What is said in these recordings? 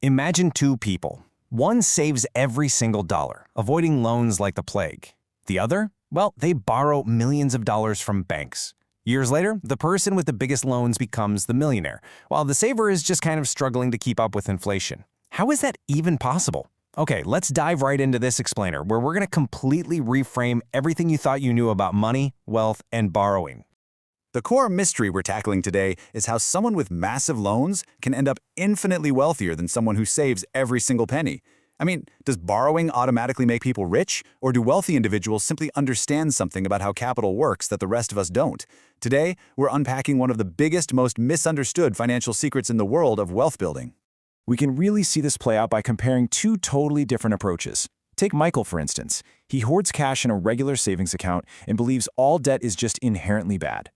Imagine two people. One saves every single dollar, avoiding loans like the plague. The other? Well, they borrow millions of dollars from banks. Years later, the person with the biggest loans becomes the millionaire, while the saver is just kind of struggling to keep up with inflation. How is that even possible? Okay, let's dive right into this explainer, where we're going to completely reframe everything you thought you knew about money, wealth, and borrowing. The core mystery we're tackling today is how someone with massive loans can end up infinitely wealthier than someone who saves every single penny. I mean, does borrowing automatically make people rich, or do wealthy individuals simply understand something about how capital works that the rest of us don't? Today, we're unpacking one of the biggest, most misunderstood financial secrets in the world of wealth building. We can really see this play out by comparing two totally different approaches. Take Michael, for instance. He hoards cash in a regular savings account and believes all debt is just inherently bad.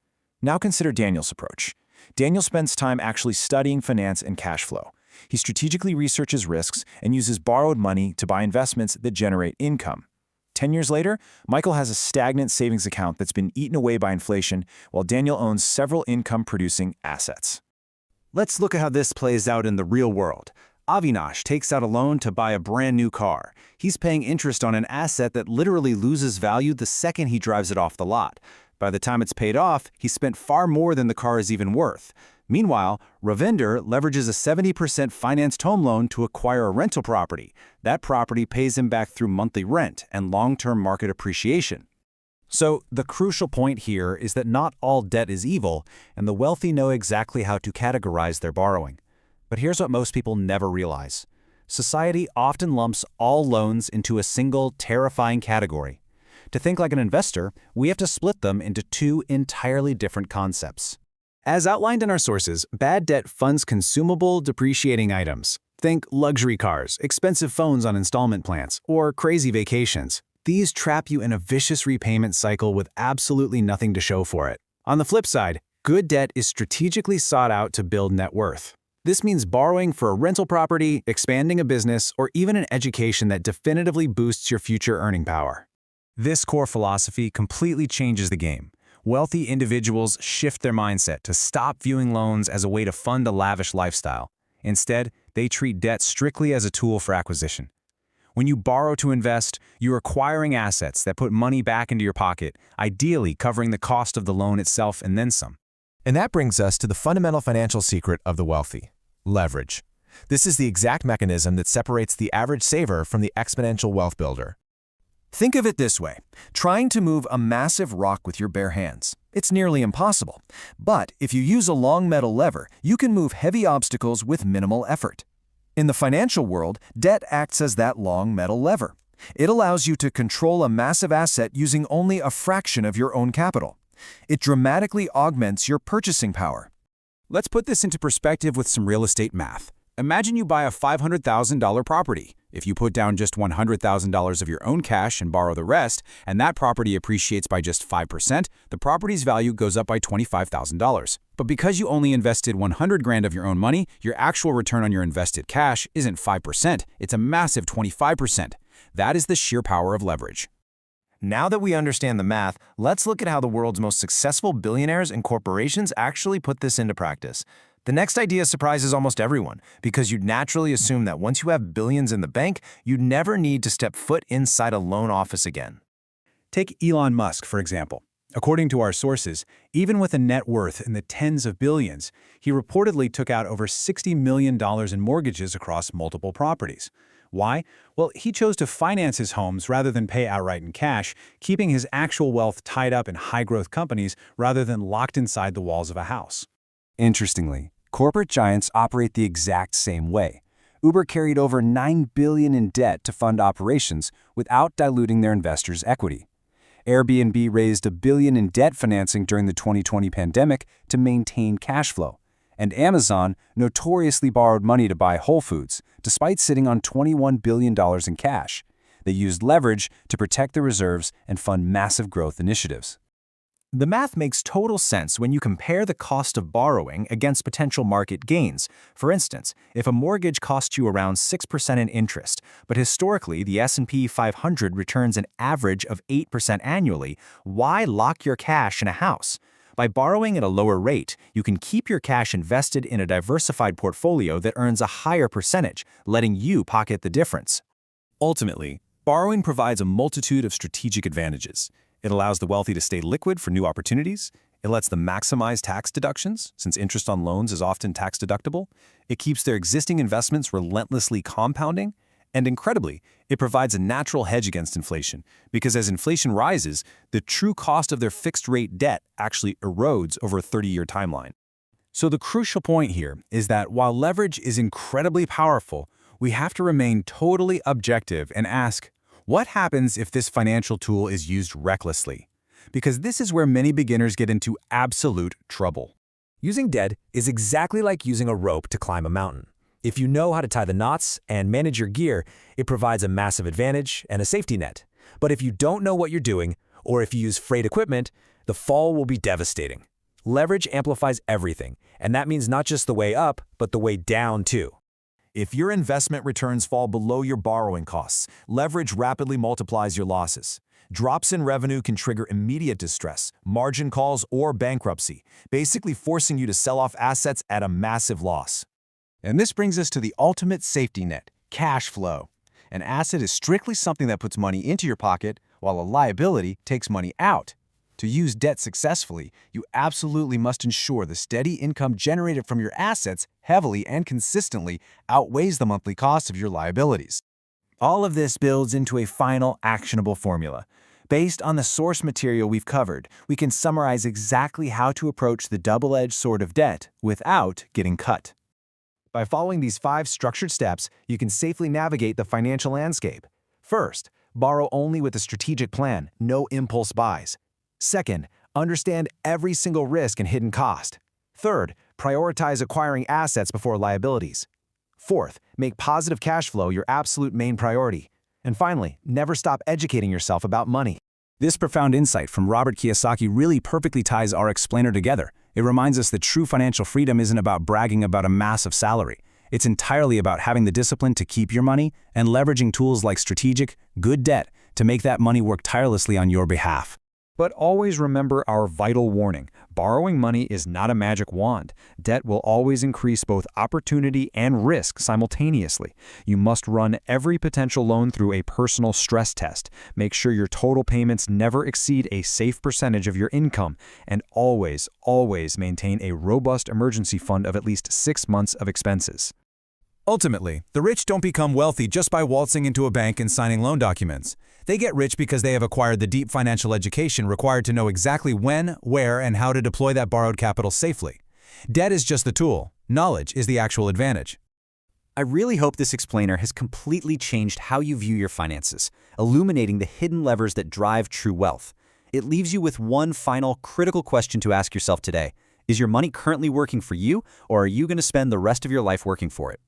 Now consider Daniel's approach. Daniel spends time actually studying finance and cash flow. He strategically researches risks and uses borrowed money to buy investments that generate income. 10 years later, Michael has a stagnant savings account that's been eaten away by inflation, while Daniel owns several income-producing assets. Let's look at how this plays out in the real world. Avinash takes out a loan to buy a brand new car. He's paying interest on an asset that literally loses value the second he drives it off the lot. By the time it's paid off, he spent far more than the car is even worth. Meanwhile, Ravinder leverages a 70% financed home loan to acquire a rental property. That property pays him back through monthly rent and long-term market appreciation. So, the crucial point here is that not all debt is evil, and the wealthy know exactly how to categorize their borrowing. But here's what most people never realize. Society often lumps all loans into a single, terrifying category. To think like an investor, we have to split them into two entirely different concepts. As outlined in our sources, bad debt funds consumable, depreciating items. Think luxury cars, expensive phones on installment plans, or crazy vacations. These trap you in a vicious repayment cycle with absolutely nothing to show for it. On the flip side, good debt is strategically sought out to build net worth. This means borrowing for a rental property, expanding a business, or even an education that definitively boosts your future earning power. This core philosophy completely changes the game. Wealthy individuals shift their mindset to stop viewing loans as a way to fund a lavish lifestyle. Instead, they treat debt strictly as a tool for acquisition. When you borrow to invest, you're acquiring assets that put money back into your pocket, ideally covering the cost of the loan itself and then some. And that brings us to the fundamental financial secret of the wealthy: leverage. This is the exact mechanism that separates the average saver from the exponential wealth builder. Think of it this way: trying to move a massive rock with your bare hands. It's nearly impossible. But if you use a long metal lever, you can move heavy obstacles with minimal effort. In the financial world, debt acts as that long metal lever. It allows you to control a massive asset using only a fraction of your own capital. It dramatically augments your purchasing power. Let's put this into perspective with some real estate math. Imagine you buy a $500,000 property. If you put down just $100,000 of your own cash and borrow the rest, and that property appreciates by just 5%, the property's value goes up by $25,000. But because you only invested $100,000 of your own money, your actual return on your invested cash isn't 5%, it's a massive 25%. That is the sheer power of leverage. Now that we understand the math, let's look at how the world's most successful billionaires and corporations actually put this into practice. The next idea surprises almost everyone, because you'd naturally assume that once you have billions in the bank, you'd never need to step foot inside a loan office again. Take Elon Musk, for example. According to our sources, even with a net worth in the tens of billions, he reportedly took out over $60 million in mortgages across multiple properties. Why? Well, he chose to finance his homes rather than pay outright in cash, keeping his actual wealth tied up in high-growth companies rather than locked inside the walls of a house. Interestingly, corporate giants operate the exact same way. Uber carried over $9 billion in debt to fund operations without diluting their investors' equity. Airbnb raised $1 billion in debt financing during the 2020 pandemic to maintain cash flow. And Amazon notoriously borrowed money to buy Whole Foods, despite sitting on $21 billion in cash. They used leverage to protect their reserves and fund massive growth initiatives. The math makes total sense when you compare the cost of borrowing against potential market gains. For instance, if a mortgage costs you around 6% in interest, but historically the S&P 500 returns an average of 8% annually, why lock your cash in a house? By borrowing at a lower rate, you can keep your cash invested in a diversified portfolio that earns a higher percentage, letting you pocket the difference. Ultimately, borrowing provides a multitude of strategic advantages. It allows the wealthy to stay liquid for new opportunities. It lets them maximize tax deductions, since interest on loans is often tax deductible. It keeps their existing investments relentlessly compounding. And incredibly, it provides a natural hedge against inflation, because as inflation rises, the true cost of their fixed-rate debt actually erodes over a 30-year timeline. So the crucial point here is that while leverage is incredibly powerful, we have to remain totally objective and ask, what happens if this financial tool is used recklessly? Because this is where many beginners get into absolute trouble. Using debt is exactly like using a rope to climb a mountain. If you know how to tie the knots and manage your gear, it provides a massive advantage and a safety net. But if you don't know what you're doing, or if you use frayed equipment, the fall will be devastating. Leverage amplifies everything, and that means not just the way up, but the way down too. If your investment returns fall below your borrowing costs, leverage rapidly multiplies your losses. Drops in revenue can trigger immediate distress, margin calls, or bankruptcy, basically forcing you to sell off assets at a massive loss. And this brings us to the ultimate safety net, cash flow. An asset is strictly something that puts money into your pocket, while a liability takes money out. To use debt successfully, you absolutely must ensure the steady income generated from your assets heavily and consistently outweighs the monthly cost of your liabilities. All of this builds into a final actionable formula. Based on the source material we've covered, we can summarize exactly how to approach the double-edged sword of debt without getting cut. By following these 5 structured steps, you can safely navigate the financial landscape. First, borrow only with a strategic plan, no impulse buys. Second, understand every single risk and hidden cost. Third, prioritize acquiring assets before liabilities. Fourth, make positive cash flow your absolute main priority. And finally, never stop educating yourself about money. This profound insight from Robert Kiyosaki really perfectly ties our explainer together. It reminds us that true financial freedom isn't about bragging about a massive salary. It's entirely about having the discipline to keep your money and leveraging tools like strategic, good debt to make that money work tirelessly on your behalf. But always remember our vital warning. Borrowing money is not a magic wand. Debt will always increase both opportunity and risk simultaneously. You must run every potential loan through a personal stress test. Make sure your total payments never exceed a safe percentage of your income, and always, always maintain a robust emergency fund of at least 6 months of expenses. Ultimately, the rich don't become wealthy just by waltzing into a bank and signing loan documents. They get rich because they have acquired the deep financial education required to know exactly when, where, and how to deploy that borrowed capital safely. Debt is just the tool. Knowledge is the actual advantage. I really hope this explainer has completely changed how you view your finances, illuminating the hidden levers that drive true wealth. It leaves you with one final critical question to ask yourself today. Is your money currently working for you, or are you going to spend the rest of your life working for it?